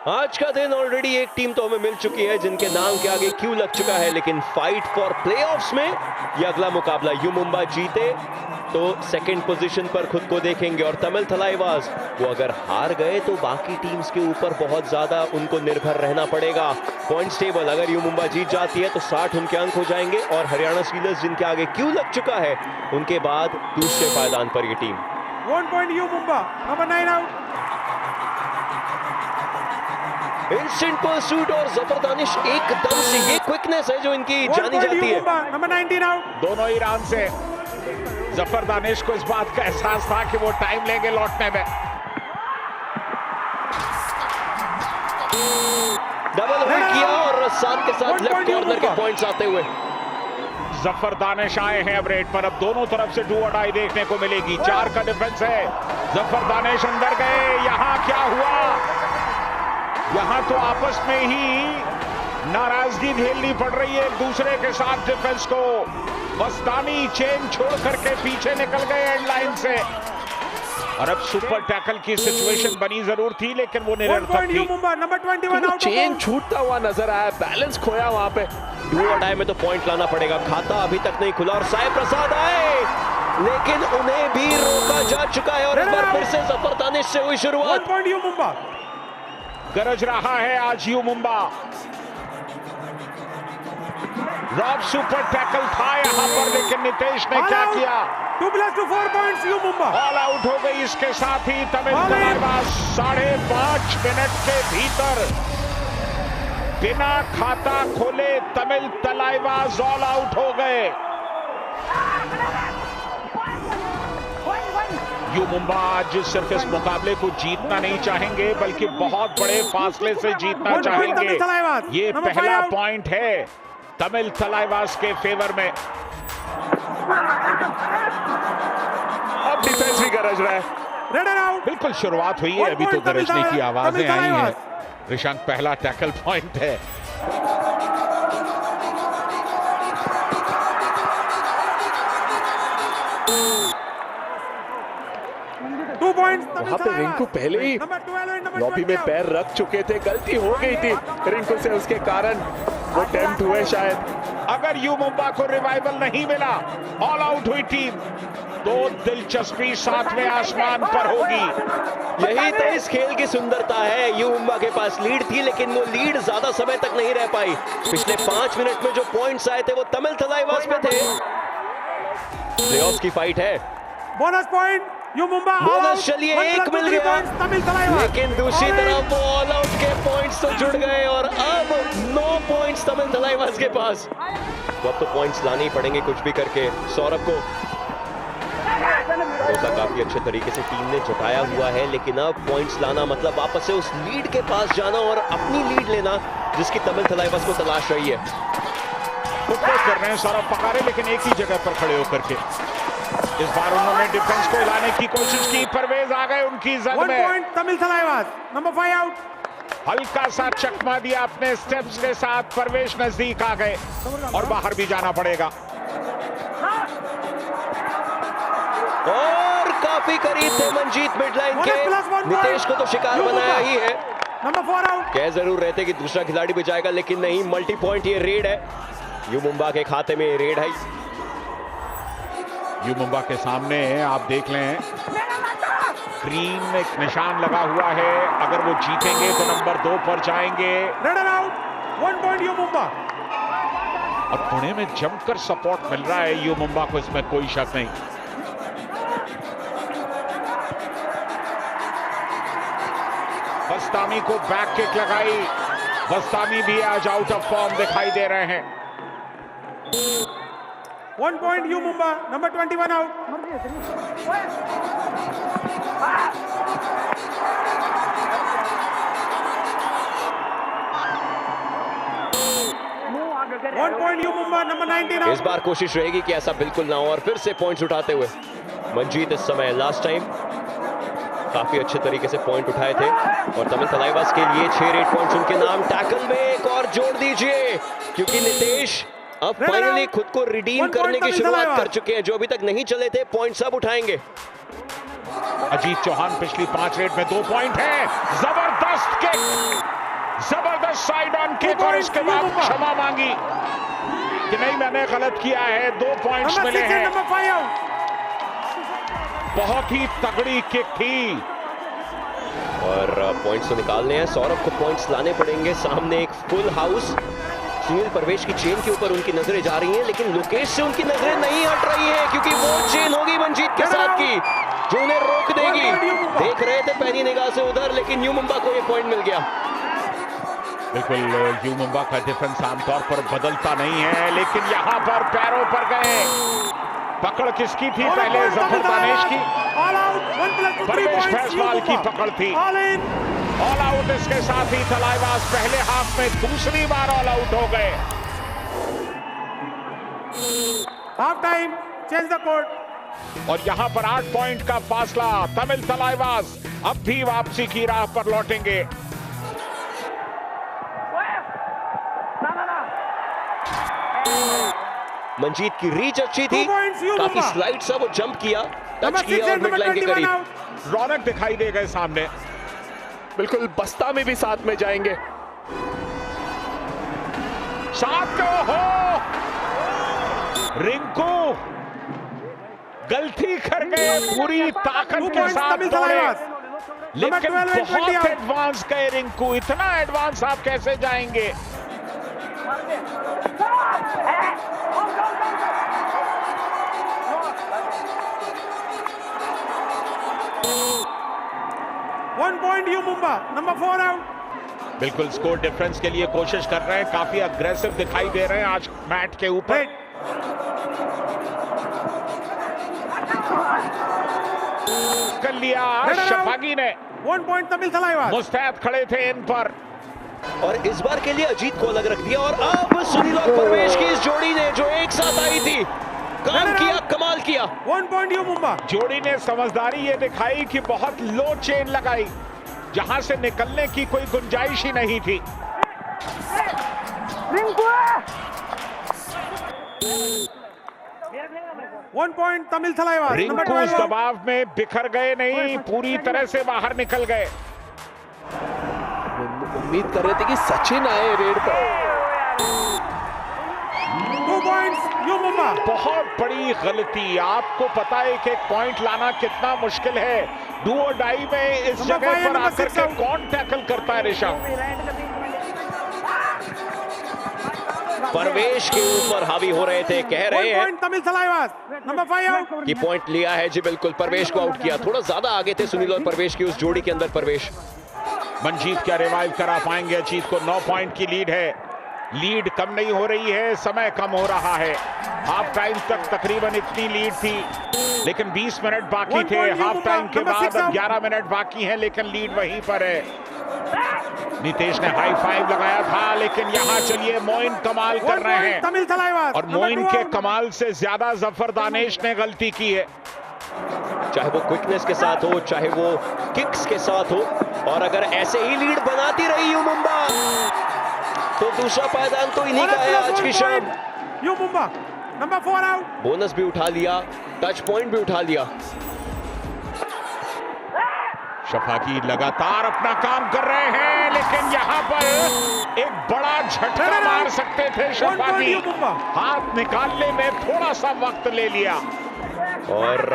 आज का दिन ऑलरेडी एक टीम तो हमें मिल चुकी है जिनके नाम के आगे क्यू लग चुका है, लेकिन फाइट फॉर प्लेऑफ्स में ये अगला मुकाबला यू मुंबा जीते तो सेकंड पोजीशन पर खुद को देखेंगे और तमिल थलाइवास वो अगर हार गए तो बाकी टीम्स के ऊपर बहुत ज्यादा उनको निर्भर रहना पड़ेगा। पॉइंट्स टेबल अगर यू मुंबा जीत जाती है तो 60 उनके अंक हो जाएंगे और हरियाणा स्टीलर्स जिनके आगे क्यू लग चुका है उनके बाद दूसरे पायदान पर ये team. 1 point you Mumba, number 9 out. Instant pursuit और जबरदस्त एकदम से ये क्विकनेस है जो इनकी जानी जाती है। Number 19 out. दोनों ही रान से जफर दानिश को इस बात का एहसास था कि वो टाइम लेंगे लौटने में। डबल हिट किया और साथ के साथ लेफ्ट कॉर्नर के पॉइंट्स आते हुए जफर दानिश आए हैं अब रेड पर। अब दोनों तरफ से डू और डाई देखने को मिलेगी। 4 का डिफेंस है। जफर दानिश अंदर गए। यहां क्या हुआ? यहां तो आपस में ही नाराजगी झेलनी पड़ रही है एक दूसरे के साथ डिफेंस को। वस्तानी चेन छोड़ करके पीछे निकल गए एंड लाइन से और अब सुपर टैकल की सिचुएशन बनी जरूर थी लेकिन वो निरर्थक थी। Number 21 out. चेन छूटता हुआ नजर आया, बैलेंस खोया वहां पे। डू और डाई में तो पॉइंट लाना पड़ेगा। खाता अभी तक नहीं खुला और साई प्रसाद आए लेकिन उन्हें भी रोका जा चुका है और इस बार फिर से जफर दानिश से हुई शुरुआत। 1 point यू मुंबा। गरज रहा है आज U Mumba. Rob super tackle था यहां पर लेकिन नितेश ने क्या किया? 2+2 points you Mumba. All out हो गई। इसके साथ ही तमिल थलाइवास 5.5 मिनट के भीतर बिना खाता खोले तमिल थलाइवास ऑल आउट हो गए। यू मुंबा आज सिर्फ इस मुकाबले को जीतना नहीं चाहेंगे बल्कि बहुत बड़े फासले से जीतना चाहेंगे। ये पहला पॉइंट है तमिल थलाइवास के फेवर में। अब डिफेंस भी गरज रहा है। बिल्कुल शुरुआत हुई है, अभी तो गरजने की आवाजें आई हैं। ऋषांक पहला टैकल पॉइंट है। वहां पे रिंकू पहले ही लॉबी में पैर रख चुके थे। गलती हो गई थी रिंकू से, उसके कारण वो टेम्प्ट हुए शायद। अगर यू मुंबा को रिवाइवल नहीं मिला, ऑल आउट हुई टीम, तो दिलचस्पी 7वें आसमान पर होगी। यही तो इस खेल की सुंदरता है। यू मुंबा के पास लीड थी लेकिन वो लीड ज्यादा समय तक नहीं रह पाई। पिछले 5 मिनट में जो पॉइंट्स आए थे वो तमिल थलाइवास पे थे। प्लेऑफ्स की फाइट है। Bonus point you Mumba. Bonus चलिए 1 मिल गया लेकिन दूसरी तरफ वो ऑल आउट के पॉइंट्स तो जुड़ गए और अब 9 पॉइंट्स तमिल थलाइवास के पास। तो अब तो पॉइंट्स लाने ही पड़ेंगे कुछ भी करके। सौरभ को भरोसा काफी अच्छे तरीके से टीम ने जताया हुआ है लेकिन अब पॉइंट्स लाना मतलब वापस से उस लीड के पास जाना और अपनी लीड लेना जिसकी तमिल थलाइवास को तलाश रही है। फुटबॉल कर रहे हैं सौरभ पकारे लेकिन एक ही जगह पर खड़े होकर के। इस बार उन्होंने डिफेंस को हिलाने की कोशिश की। परवेज आ गए उनकी जद में। 1 point Tamil Thalaivas. Number 5 out. हल्का सा चकमा दिया अपने स्टेप्स के साथ। परवेश नजदीक आ गए और बाहर भी जाना पड़ेगा और काफी करीब थे मंजीत मिडलाइन के। नितेश को तो शिकार बनाया ही है। Number 4 out. कह जरूर रहे थे कि दूसरा खिलाड़ी भी जाएगा लेकिन नहीं, मल्टी पॉइंट ये रेड है। यू मुंबा के खाते में रेड है। यू मुंबा के सामने आप देख लें ग्रीन में एक निशान लगा हुआ है। अगर वो जीतेंगे तो नंबर 2 पर जाएंगे। Red out. 1 point you Mumba. और पुणे में जमकर सपोर्ट मिल रहा है यू मुंबा को, इसमें कोई शक नहीं। बस्तामी को बैक किक लगाई। बस्तामी भी आज आउट ऑफ फॉर्म दिखाई दे रहे हैं। 1 point you Mumba. Number 21 out. One point you Mumba. Number 19 out. इस बार कोशिश रहेगी कि ऐसा बिल्कुल ना हो और फिर से पॉइंट्स उठाते हुए मंजीत इस समय लास्ट टाइम काफी अच्छे तरीके से पॉइंट उठाए थे और तमिल थलाइवास के लिए 6 रेड पॉइंट्स उनके नाम। टैकल में एक और जोड़ दीजिए क्योंकि नितेश अब फाइनली खुद को रिडीम करने की शुरुआत कर चुके हैं। जो अभी तक नहीं चले थे पॉइंट सब उठाएंगे। अजीत चौहान पिछली 5 रेड में 2 पॉइंट है। जबरदस्त किक। जबरदस्त साइड ऑन किक और उसके बाद क्षमा मांगी कि नहीं मैंने गलत किया है। 2 पॉइंट्स मिले हैं। Number 5 out. बहुत ही तगड़ी किक थी और पॉइंट्स तो निकालने हैं, सौरभ को पॉइंट्स लाने पड़ेंगे। सामने एक फुल हाउस, सुनील परवेश की चेन के ऊपर उनकी नजरें जा रही हैं, लेकिन लोकेश से उनकी नजरें नहीं हट रही हैं क्योंकि वो चेन होगी मंजीत के साथ की जो उन्हें रोक देगी। देख रहे थे पैनी निगाह से उधर, लेकिन यू मुंबा को ये पॉइंट मिल गया। बिल्कुल, यू मुंबा का डिफेंस आमतौर पर बदलता नहीं है, लेकिन यहां पर पैरों पर गए। पकड़ किसकी थी पहले? जफर दानेश की, परवेश फैसवाल की पकड़ थी। All out. इसके साथ ही तलाईबाज पहले हाफ में दूसरी बार ऑल आउट हो गए। Half time, change the court. और यहां पर 8 पॉइंट का फासला। तमिल तलाईबाज अब भी वापसी की राह पर लौटेंगे। मंजीत की रीच अच्छी थी, काफी स्लाइड सा वो जंप किया, टच किया और मिड लाइन के करीब। रौनक दिखाई दे गए सामने। बिल्कुल, बस्ता में भी साथ में जाएंगे। साथ को हो रिंकू गलती कर गए, पूरी ताकत के साथ दौड़े, लेकिन बहुत एडवांस गए रिंकू। इतना एडवांस आप कैसे जाएंगे? One point you Mumba, number 4 out. बिल्कुल, स्कोर डिफरेंस के लिए कोशिश कर रहे हैं, काफी अग्रेसिव दिखाई दे रहे हैं आज मैट के ऊपर। कर लिया शफाकी ने। 1 पॉइंट तमिल तलाईबाज। मुस्तैद खड़े थे इन पर, और इस बार के लिए अजीत को अलग रख दिया। और अब सुनील और परवेश की इस जोड़ी ने जो एक साथ आई थी, काम किया, कमाल किया। 1 पॉइंट यू मुंबा। जोड़ी ने समझदारी ये दिखाई कि बहुत लो चेन लगाई, जहां से निकलने की कोई गुंजाइश ही नहीं थी। One point Tamil Thalaivas. रिंकू उस दबाव में बिखर गए नहीं, पूरी तरह से बाहर निकल गए। उम्मीद कर रहे थे कि सचिन आए रेड पर। 2 पॉइंट्स यू मुंबा। बहुत बड़ी गलती। आपको पता है कि एक पॉइंट लाना कितना मुश्किल है। डू और डाई में इस जगह पर आकर के कौन टैकल करता है? ऋषभ परवेश के ऊपर हावी हो रहे थे, कह रहे हैं तमिल तलाईबाज। Number 5 out. कि पॉइंट लिया है जी, बिल्कुल परवेश को आउट किया। थोड़ा ज्यादा आगे थे सुनील और परवेश की उस जोड़ी के अंदर। परवेश मंजीत क्या रिवाइव करा पाएंगे? अजीत को 9 पॉइंट की लीड है। लीड कम नहीं हो रही है, समय कम हो रहा है। हाफ टाइम तक तकरीबन इतनी लीड थी, लेकिन 20 मिनट बाकी थे। हाफ टाइम के बाद अब 11 मिनट बाकी है, लेकिन लीड वहीं पर है। नितेश ने हाई फाइव लगाया था, लेकिन यहां चलिए मोइन कमाल कर रहे हैं। तमिल तलाईबाज। और मोइन के कमाल से ज्यादा जफर दानेश ने गलती की है, चाहे वो क्विकनेस के साथ हो, चाहे वो किक्स के साथ हो। और अगर ऐसे ही लीड बनाती रही यू मुंबा, तो दूसरा पायदान तो इन्हीं का है आज की शाम। You Mumba, number 4 out. Bonus भी उठा लिया, टच पॉइंट भी उठा लिया। शफाकी लगातार अपना काम कर रहे हैं, लेकिन यहां पर एक बड़ा झटका मार सकते थे शफाकी। हाथ निकालने में थोड़ा सा वक्त ले लिया। और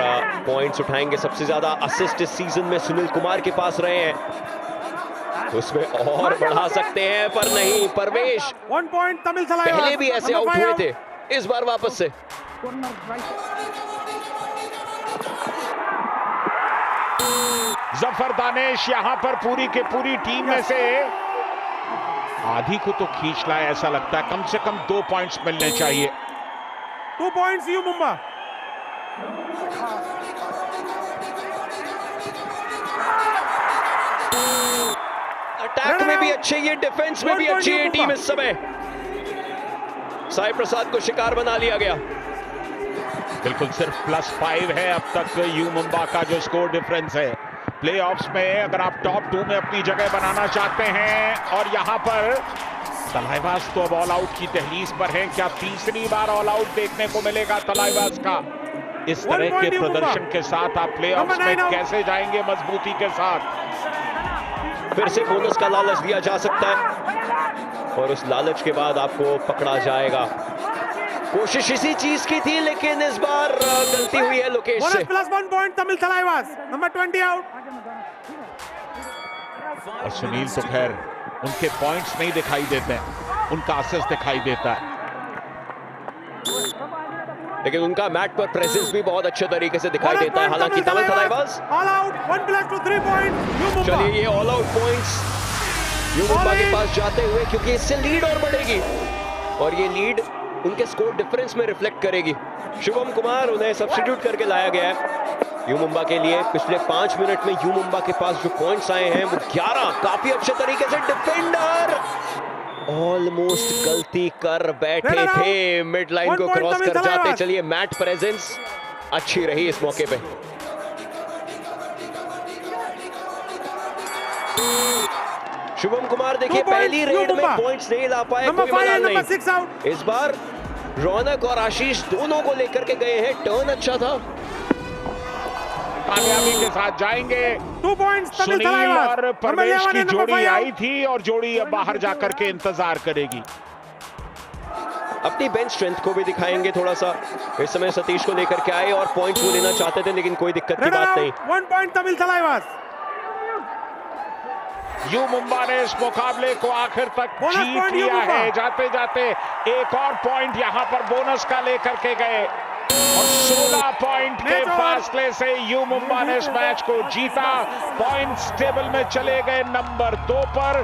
पॉइंट्स उठाएंगे। सबसे ज्यादा असिस्ट इस सीजन में सुनील कुमार के पास रहे हैं, तो उसमें और बढ़ा सकते हैं, पर नहीं। परवेश 1 पॉइंट तमिल तलाईबाज। पहले भी ऐसे आउट हुए थे, इस बार वापस से। जफर दानेश यहां पर पूरी के पूरी टीम में से आधी को तो खींच लाए, ऐसा लगता है। कम से कम 2 पॉइंट्स मिलने चाहिए। 2 पॉइंट्स यू मुंबा। अटैक में भी अच्छी है, डिफेंस में भी अच्छी है टीम इस समय। साई प्रसाद को शिकार बना लिया गया। बिल्कुल, सिर्फ +5 है अब तक यू मुंबा का जो स्कोर डिफरेंस है। प्लेऑफ्स में अगर आप टॉप 2 में अपनी जगह बनाना चाहते हैं, और यहां पर तलाईबाज तो अब ऑल आउट की दहलीज पर है। क्या तीसरी बार ऑल आउट देखने को मिलेगा तलाईबाज का? इस तरह के प्रदर्शन के साथ आप प्लेऑफ्स में कैसे जाएंगे मजबूती के साथ? फिर से बोनस का लालच दिया जा सकता है और उस लालच के बाद आपको पकड़ा जाएगा। कोशिश इसी चीज की थी लेकिन इस बार गलती हुई है लोकेश से। Bonus plus 1 point Tamil Thalaiwas. Number 20 out. और सुनील तो खैर उनके पॉइंट्स नहीं दिखाई देते हैं, उनका असिस्ट दिखाई देता है, लेकिन उनका मैट पर प्रेजेंस भी बहुत अच्छे तरीके से दिखाई देता है। हालांकि Tamil Thalaivas All out. 1 plus to 3 point. You चलिए Mumbai. ये all out points you Mumba के पास जाते हुए, क्योंकि इससे लीड और बढ़ेगी और ये लीड उनके स्कोर डिफरेंस में रिफ्लेक्ट करेगी। शुभम कुमार उन्हें सब्स्टिट्यूट करके लाया गया है यू मुंबा के लिए। पिछले 5 मिनट में यू मुंबा के पास जो पॉइंट्स आए हैं वो 11। काफी अच्छे तरीके से डिफेंडर ऑलमोस्ट गलती कर बैठे थे, मिड लाइन को क्रॉस कर जाते। चलिए मैट प्रेजेंस अच्छी रही इस मौके पे। शुभम कुमार देखिए पहली रेड में पॉइंट्स नहीं ला पाए, Number कोई 5 मलाल and number नहीं। 6 out. इस बार रौनक और आशीष दोनों को लेकर के गए हैं, टर्न अच्छा था। कामयाबी के साथ जाएंगे। 2 points Tamil सुनील Thalaiwas. और Number परवेश 11 की and number जोड़ी 5 आई out. थी और जोड़ी अब बाहर जाकर के इंतजार करेगी। अपनी बेंच स्ट्रेंथ को भी दिखाएंगे थोड़ा सा। इस समय सतीश को लेकर के आए और पॉइंट्स वो लेना चाहते थे लेकिन कोई दिक्कत की Red बात नहीं। out. 1 point Tamil Thalaiwas. You Mumba ने इस मुकाबले को आखिर तक बोनस जीत पॉइंट यू लिया मुंबा। है। जाते जाते एक और पॉइंट यहां पर बोनस का लेकर के गए और 16 पॉइंट के मैच और। फासले से यू मुंबा ने इस मैच को जीता। पॉइंट्स टेबल में चले गए नंबर 2 पर।